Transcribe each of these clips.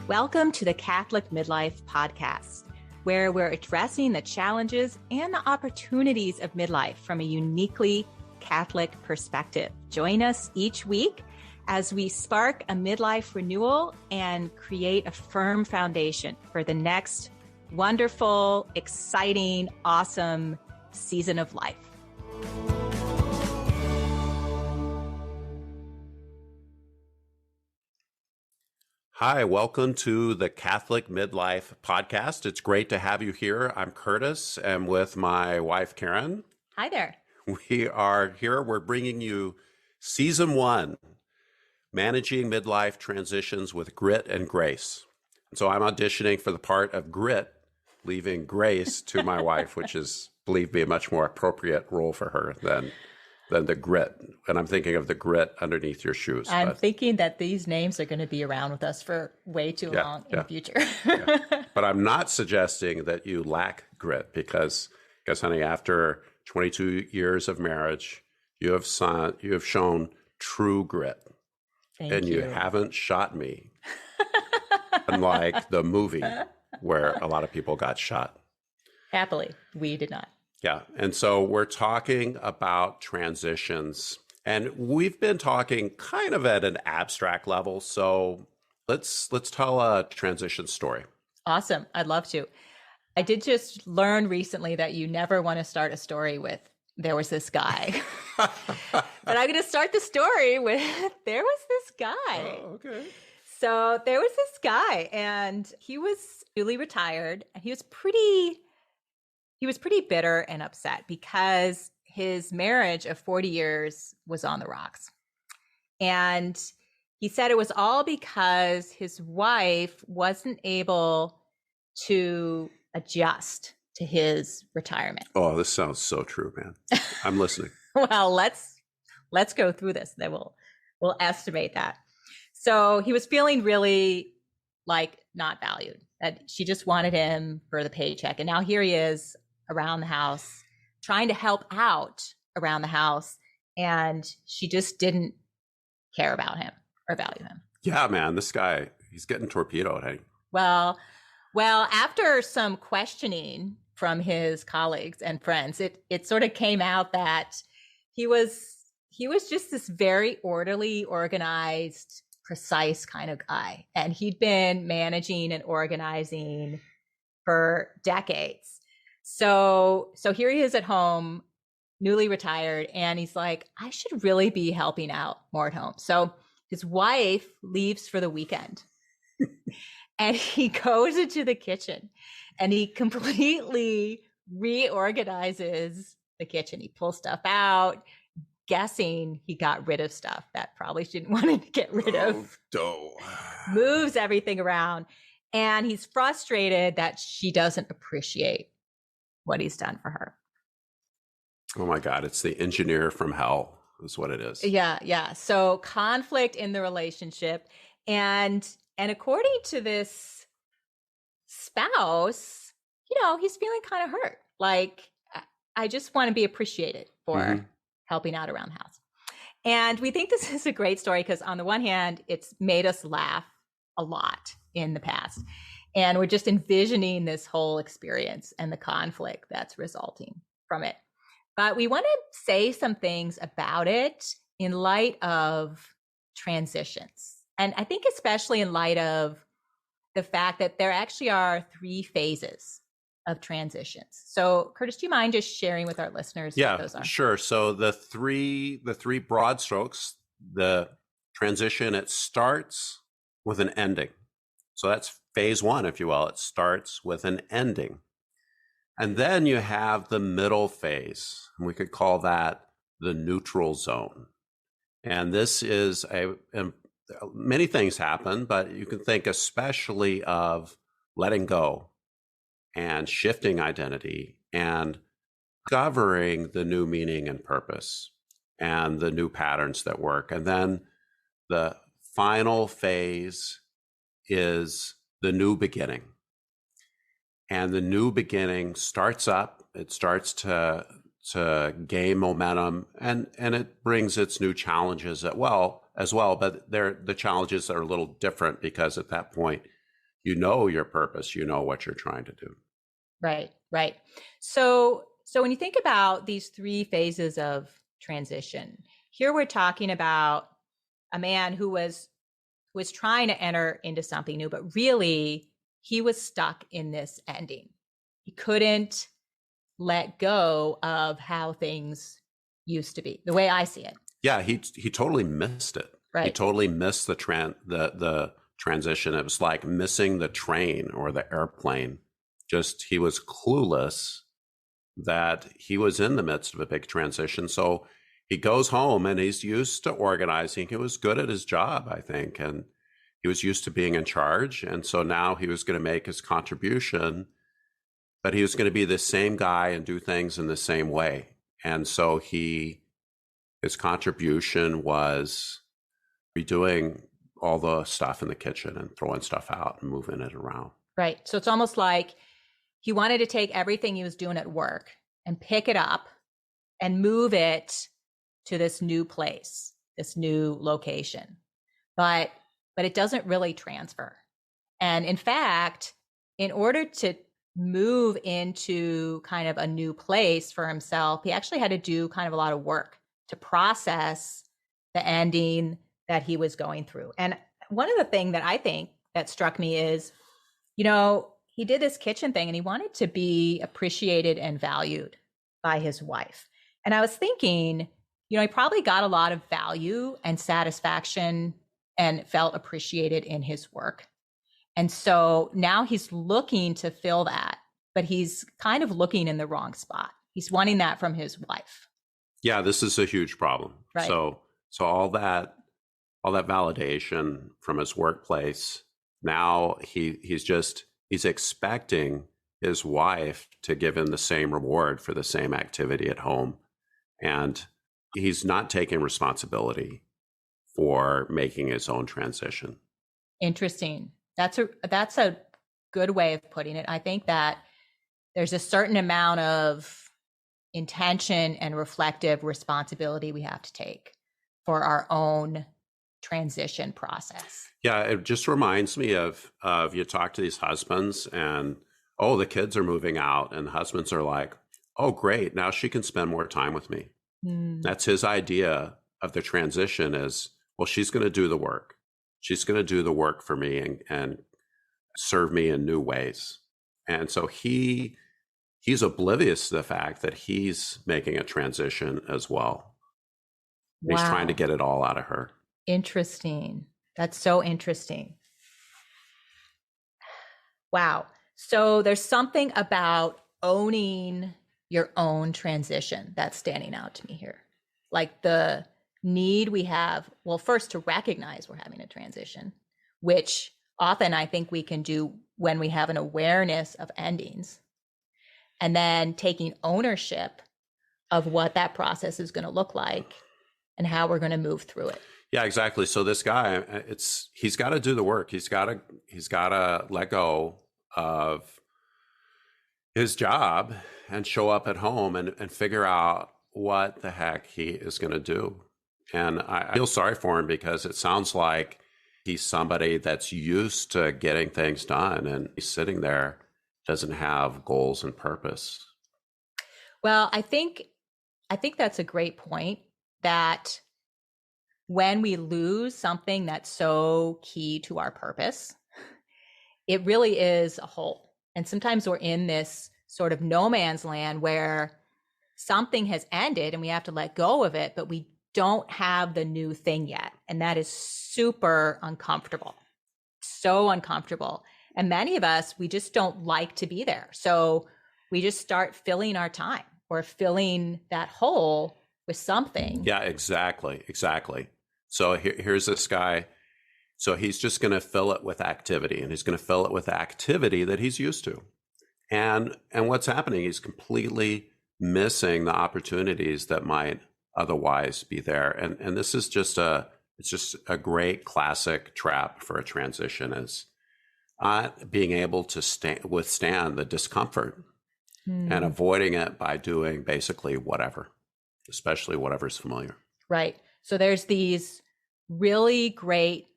Welcome to the Catholic Midlife Podcast, where we're addressing the challenges and the opportunities of midlife from a uniquely Catholic perspective. Join us each week as we spark a midlife renewal and create a firm foundation for the next wonderful, exciting, awesome season of life. Hi, welcome to the Catholic Midlife Podcast. It's great to have you here. I'm Curtis, and with my wife, Karen. Hi there. We are here. We're bringing you Season 1, Managing Midlife Transitions with Grit and Grace. So I'm auditioning for the part of Grit, leaving Grace to my wife, which is, believe me, a much more appropriate role for her than the grit. And I'm thinking of the grit underneath your shoes. I'm thinking that these names are going to be around with us for way too long in the future. But I'm not suggesting that you lack grit because honey, after 22 years of marriage, you have shown true grit. Thank you. You haven't shot me. Unlike the movie where a lot of people got shot. Happily, we did not. Yeah. And so we're talking about transitions, and we've been talking kind of at an abstract level. So let's tell a transition story. Awesome. I'd love to. I did just learn recently that you never want to start a story with, there was this guy. But I'm going to start the story with, there was this guy. Oh, okay. So there was this guy, and he was newly retired, and he was pretty bitter and upset because his marriage of 40 years was on the rocks. And he said it was all because his wife wasn't able to adjust to his retirement. Oh, this sounds so true, man. I'm listening. Well, let's go through this. Then we'll estimate that. So he was feeling really like not valued, that she just wanted him for the paycheck. And now here he is around the house, trying to help out around the house. And she just didn't care about him or value him. Yeah, man, this guy, he's getting torpedoed, hey? Well, after some questioning from his colleagues and friends, it sort of came out that he was just this very orderly, organized, precise kind of guy. And he'd been managing and organizing for decades. So here he is at home, newly retired, and he's like, I should really be helping out more at home. So his wife leaves for the weekend and he goes into the kitchen and he completely reorganizes the kitchen. He pulls stuff out, guessing he got rid of stuff that probably she didn't want him to get rid of. Moves everything around, and he's frustrated that she doesn't appreciate what he's done for her. Oh my God, it's the engineer from hell is what it is. Yeah. So conflict in the relationship. And according to this spouse, he's feeling kind of hurt. Like, I just want to be appreciated for helping out around the house. And we think this is a great story because on the one hand, it's made us laugh a lot in the past. And we're just envisioning this whole experience and the conflict that's resulting from it. But we want to say some things about it in light of transitions. And I think especially in light of the fact that there actually are 3 phases of transitions. So Curtis, do you mind just sharing with our listeners what those are? Sure. So the three broad strokes, the transition, it starts with an ending. So that's phase 1, if you will. It starts with an ending. And then you have the middle phase. And we could call that the neutral zone. And this is many things happen, but you can think especially of letting go and shifting identity and discovering the new meaning and purpose and the new patterns that work. And then the final phase is the new beginning. And the new beginning starts up, it starts to gain momentum, and it brings its new challenges as well, but the challenges are a little different because at that point, you know your purpose, you know what you're trying to do. Right, right. So when you think about these three phases of transition, here we're talking about a man who was trying to enter into something new, but really he was stuck in this ending. He couldn't let go of how things used to be, the way I see it. Yeah, he totally missed it. Right. He totally missed the transition. It was like missing the train or the airplane. Just he was clueless that he was in the midst of a big transition. So he goes home and he's used to organizing. He was good at his job, I think, and he was used to being in charge. And so now he was going to make his contribution, but he was going to be the same guy and do things in the same way. And so his contribution was redoing all the stuff in the kitchen and throwing stuff out and moving it around. Right. So it's almost like he wanted to take everything he was doing at work and pick it up and move it to this new place, this new location. But it doesn't really transfer. And in fact, in order to move into kind of a new place for himself, he actually had to do kind of a lot of work to process the ending that he was going through. And one of the things that I think that struck me is, he did this kitchen thing and he wanted to be appreciated and valued by his wife. And I was thinking, he probably got a lot of value and satisfaction and felt appreciated in his work. And so now he's looking to fill that, but he's kind of looking in the wrong spot. He's wanting that from his wife. Yeah, this is a huge problem. Right. So all that validation from his workplace, now he's expecting his wife to give him the same reward for the same activity at home. And he's not taking responsibility for making his own transition. Interesting. That's a good way of putting it. I think that there's a certain amount of intention and reflective responsibility we have to take for our own transition process. Yeah, it just reminds me of you talk to these husbands and, the kids are moving out, and the husbands are like, oh, great, now she can spend more time with me. That's his idea of the transition is, well, she's going to do the work. She's going to do the work for me and serve me in new ways. And so he's oblivious to the fact that he's making a transition as well. Wow. He's trying to get it all out of her. Interesting. That's so interesting. Wow. So there's something about owning your own transition that's standing out to me here. Like the need we have, well, first to recognize we're having a transition, which often I think we can do when we have an awareness of endings, and then taking ownership of what that process is going to look like and how we're going to move through it. Yeah, exactly. So this guy, he's got to do the work. He's got to let go of his job and show up at home and figure out what the heck he is going to do. And I feel sorry for him because it sounds like he's somebody that's used to getting things done, and he's sitting there, doesn't have goals and purpose. Well, I think that's a great point, that when we lose something that's so key to our purpose, it really is a hole. And sometimes we're in this sort of no man's land where something has ended and we have to let go of it, but we don't have the new thing yet. And that is super uncomfortable, so uncomfortable. And many of us, we just don't like to be there. So we just start filling our time or filling that hole with something. Yeah, exactly. So here's this guy. So he's just going to fill it with activity, and he's going to fill it with activity that he's used to. And what's happening, he's completely missing the opportunities that might otherwise be there. And this is just it's just a great classic trap for a transition, is not being able to withstand the discomfort and avoiding it by doing basically whatever, especially whatever's familiar. Right. So there's these really great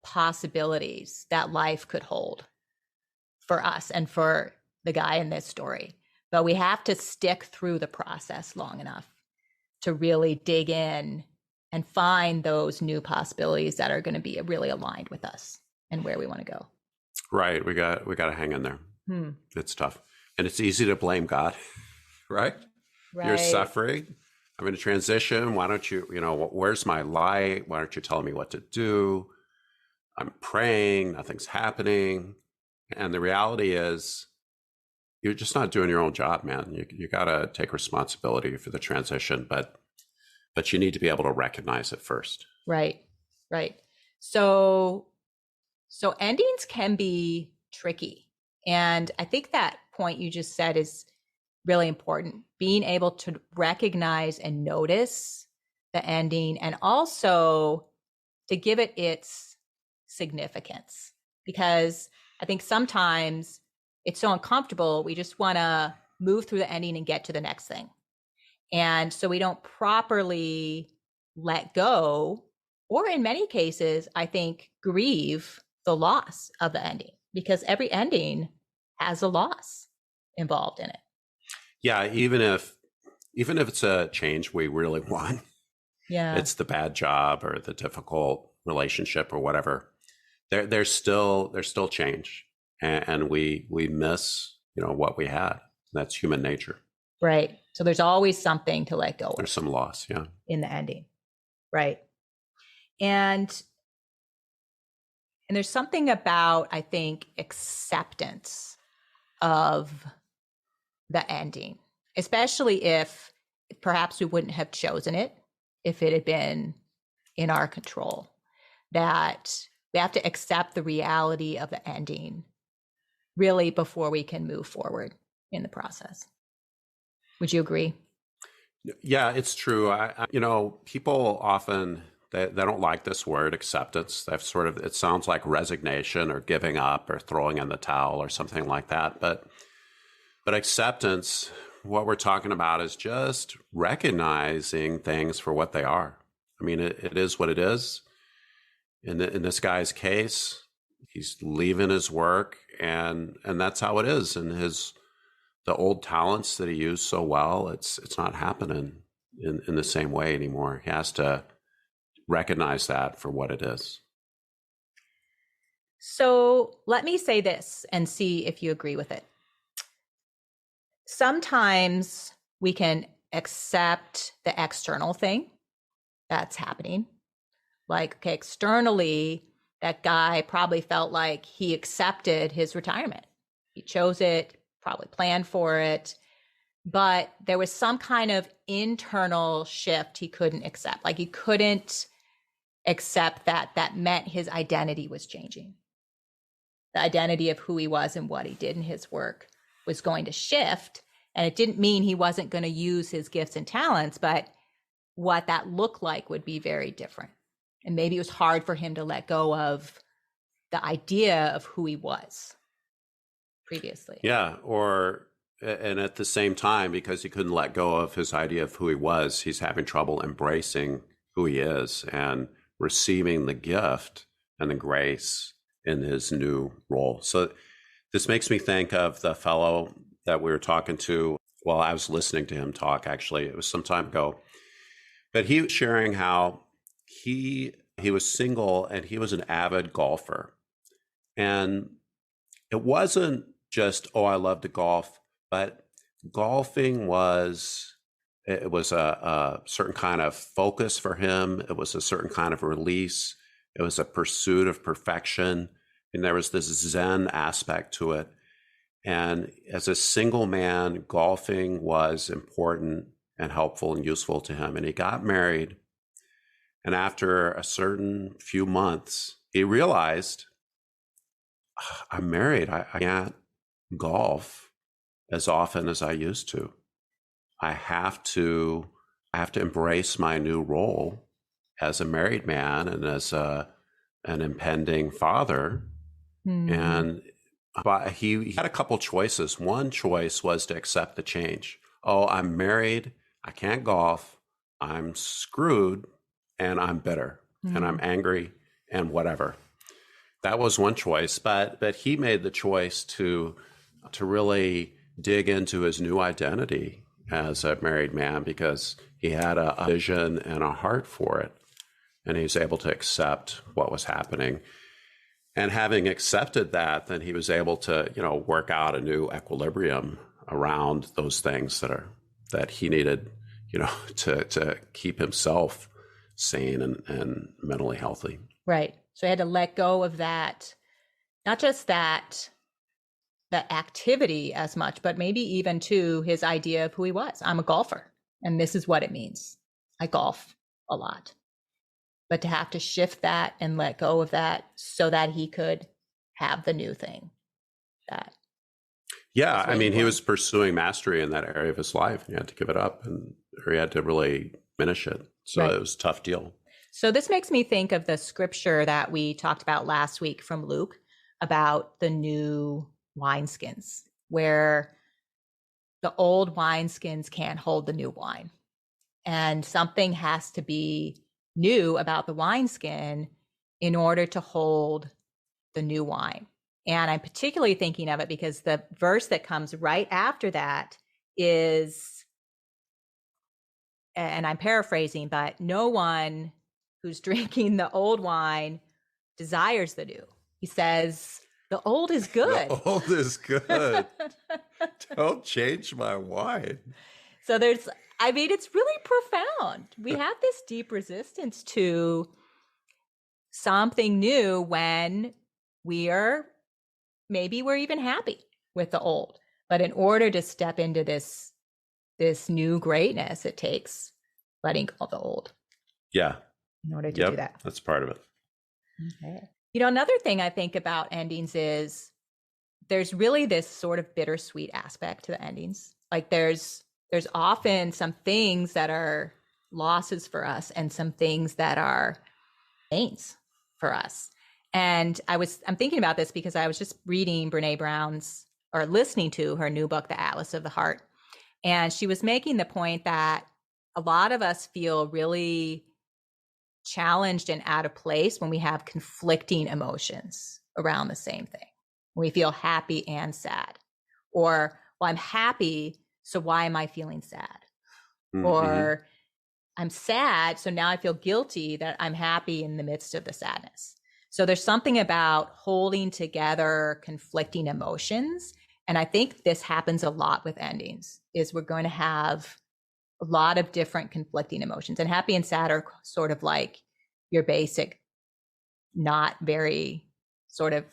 possibilities that life could hold for us and for the guy in this story. But we have to stick through the process long enough to really dig in and find those new possibilities that are going to be really aligned with us and where we want to go. Right. We got to hang in there. It's tough. And it's easy to blame God, right? Right. You're suffering. I'm in a transition. Why don't you, where's my light? Why aren't you telling me what to do? I'm praying. Nothing's happening. And the reality is you're just not doing your own job, man. You got to take responsibility for the transition, but you need to be able to recognize it first. Right. Right. So endings can be tricky. And I think that point you just said is really important. Being able to recognize and notice the ending, and also to give it its significance. Because I think sometimes it's so uncomfortable, we just want to move through the ending and get to the next thing. And so we don't properly let go, or in many cases, I think, grieve the loss of the ending, because every ending has a loss involved in it. Yeah, even if it's a change we really want, it's the bad job or the difficult relationship or whatever. There's still change, and we miss what we had. That's human nature. Right. So there's always something to let go of. There's some loss, yeah, in the ending. Right. And there's something about, I think, acceptance of the ending, especially if perhaps we wouldn't have chosen it if it had been in our control, that we have to accept the reality of the ending really before we can move forward in the process. Would you agree? Yeah, it's true. People often they don't like this word acceptance. It sounds like resignation or giving up or throwing in the towel or something like that. But acceptance, what we're talking about is just recognizing things for what they are. I mean, it is what it is. In this guy's case, he's leaving his work, and that's how it is. And the old talents that he used so well, it's not happening in the same way anymore. He has to recognize that for what it is. So let me say this and see if you agree with it. Sometimes we can accept the external thing that's happening. Like, okay, externally, that guy probably felt like he accepted his retirement. He chose it, probably planned for it, but there was some kind of internal shift he couldn't accept. Like, he couldn't accept that meant his identity was changing. The identity of who he was and what he did in his work was going to shift. And it didn't mean he wasn't going to use his gifts and talents, but what that looked like would be very different. And maybe it was hard for him to let go of the idea of who he was previously. Yeah. And at the same time, because he couldn't let go of his idea of who he was, he's having trouble embracing who he is and receiving the gift and the grace in his new role. So this makes me think of the fellow that we were talking to. Well, I was listening to him talk, actually. It was some time ago. But he was sharing how he was single and he was an avid golfer. And it wasn't just, oh, I love to golf, but golfing was a certain kind of focus for him. It was a certain kind of release. It was a pursuit of perfection. And there was this Zen aspect to it. And as a single man, golfing was important and helpful and useful to him. And he got married. And after a certain few months, he realized, I'm married. I can't golf as often as I used to. I have to embrace my new role as a married man and as an impending father. And but he had a couple choices. One choice was to accept the change. Oh, I'm married. I can't golf. I'm screwed and I'm bitter and I'm angry and whatever. that was one choice, but he made the choice to really dig into his new identity as a married man because he had a vision and a heart for it, and he was able to accept what was happening. And having accepted that, then he was able to, work out a new equilibrium around those things that he needed, to keep himself sane and mentally healthy. Right. So he had to let go of that, not just that the activity as much, but maybe even to his idea of who he was. I'm a golfer, and this is what it means. I golf a lot. But to have to shift that and let go of that so that he could have the new thing. Yeah, I mean, he was pursuing mastery in that area of his life. He had to give it up, or he had to really finish it. So It was a tough deal. So this makes me think of the scripture that we talked about last week from Luke about the new wineskins, where the old wineskins can't hold the new wine. And something has to be new about the wineskin in order to hold the new wine. And I'm particularly thinking of it because the verse that comes right after that is, and I'm paraphrasing, but no one who's drinking the old wine desires the new. He says, the old is good. The old is good. Don't change my wine. So it's really profound. We have this deep resistance to something new when maybe we're even happy with the old. But in order to step into this new greatness, it takes letting go of the old. Yeah. In order to do that. That's part of it. Okay. Another thing I think about endings is there's really this sort of bittersweet aspect to the endings. Like there's often some things that are losses for us and some things that are gains for us. And I'm thinking about this because I was just reading Brene Brown's, or listening to her new book, The Atlas of the Heart. And she was making the point that a lot of us feel really challenged and out of place when we have conflicting emotions around the same thing. We feel happy and sad. Or, well, I'm happy, so why am I feeling sad? Mm-hmm. Or I'm sad, so now I feel guilty that I'm happy in the midst of the sadness. So there's something about holding together conflicting emotions. And I think this happens a lot with endings, is we're going to have a lot of different conflicting emotions. And happy and sad are sort of like your basic, not very sort of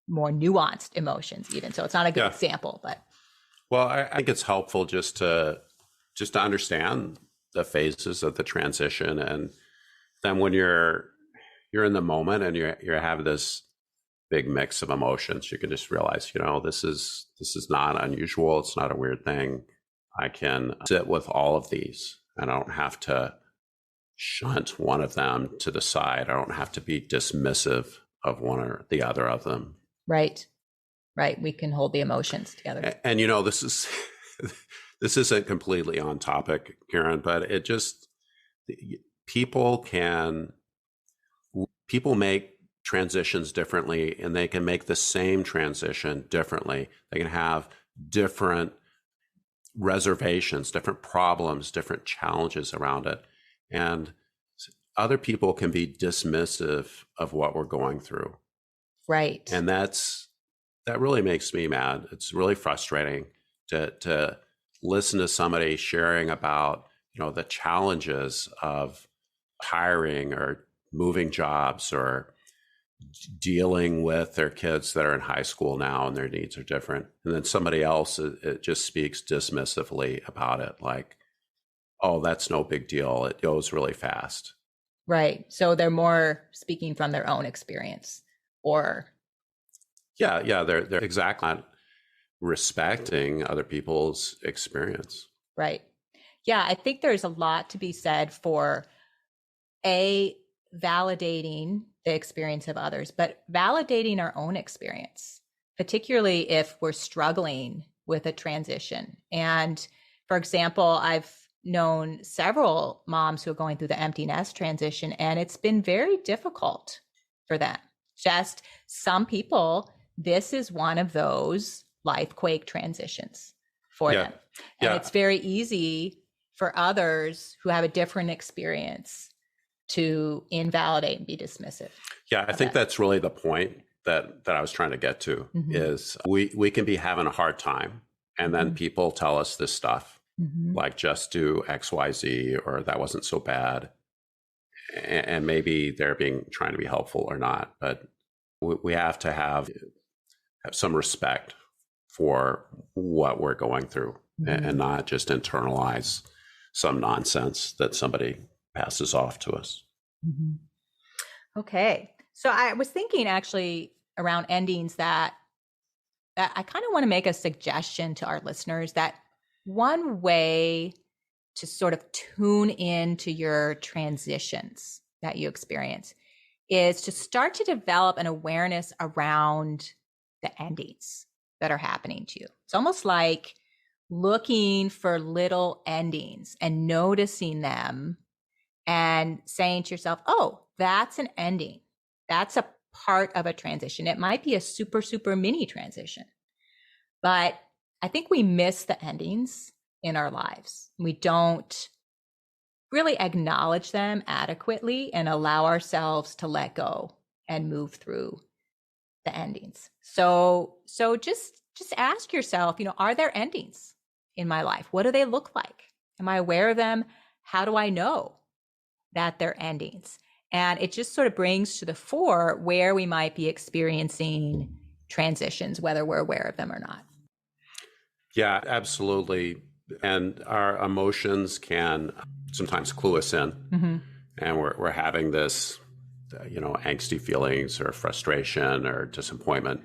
more nuanced emotions even. So it's not a good example, but. Well, I think it's helpful just to understand the phases of the transition. And then when you're in the moment and you have this big mix of emotions, you can just realize, this is not unusual. It's not a weird thing. I can sit with all of these and I don't have to shunt one of them to the side. I don't have to be dismissive of one or the other of them. Right. We can hold the emotions together. And this is this isn't completely on topic, Karen, but it just, people make transitions differently, and they can make the same transition differently. They can have different reservations, different problems, different challenges around it. And other people can be dismissive of what we're going through. Right. And that really makes me mad. It's really frustrating to listen to somebody sharing about, the challenges of hiring or moving jobs or dealing with their kids that are in high school now and their needs are different. And then somebody else, it just speaks dismissively about it. Like, oh, that's no big deal. It goes really fast. Right. So they're more speaking from their own experience, or. Yeah. They're exactly not respecting other people's experience. Right. Yeah. I think there's a lot to be said for validating the experience of others, but validating our own experience, particularly if we're struggling with a transition. And for example, I've known several moms who are going through the empty nest transition, and it's been very difficult for them Just some people, this is one of those lifequake transitions for them. And it's very easy for others who have a different experience to invalidate and be dismissive. Yeah, I think that's really the point that I was trying to get to, is we can be having a hard time, and then people tell us this stuff, like just do X, Y, Z, or that wasn't so bad. And maybe they're trying to be helpful or not, but we have to have some respect for what we're going through and not just internalize some nonsense that somebody passes off to us. Okay. So I was thinking actually around endings that I kind of want to make a suggestion to our listeners that one way to sort of tune into your transitions that you experience is to start to develop an awareness around the endings that are happening to you. It's almost like looking for little endings and noticing them and saying to yourself, oh, that's an ending. That's a part of a transition. It might be a super, super mini transition, but I think we miss the endings in our lives. We don't really acknowledge them adequately and allow ourselves to let go and move through the endings. So just ask yourself, are there endings in my life? What do they look like? Am I aware of them? How do I know that they're endings? And it just sort of brings to the fore where we might be experiencing transitions, whether we're aware of them or not. Yeah, absolutely. And our emotions can sometimes clue us in, and we're having this, angsty feelings or frustration or disappointment,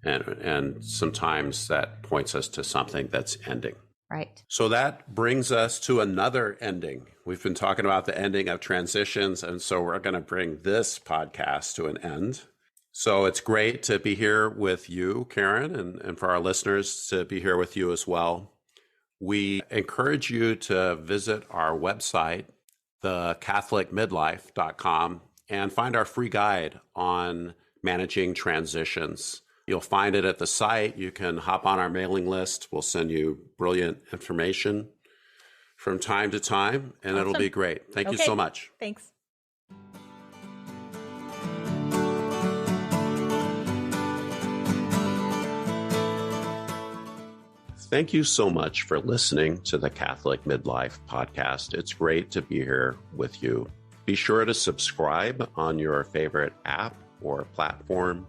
and sometimes that points us to something that's ending. Right. So that brings us to another ending. We've been talking about the ending of transitions, and so we're going to bring this podcast to an end. So it's great to be here with you, Karen, and for our listeners to be here with you as well. We encourage you to visit our website, thecatholicmidlife.com, and find our free guide on managing transitions. You'll find it at the site. You can hop on our mailing list. We'll send you brilliant information from time to time, and It'll be great. Thank you so much. Thanks. Thank you so much for listening to the Catholic Midlife podcast. It's great to be here with you. Be sure to subscribe on your favorite app or platform.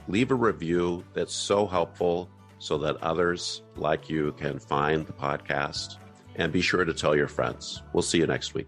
Leave a review. That's so helpful so that others like you can find the podcast. And be sure to tell your friends. We'll see you next week.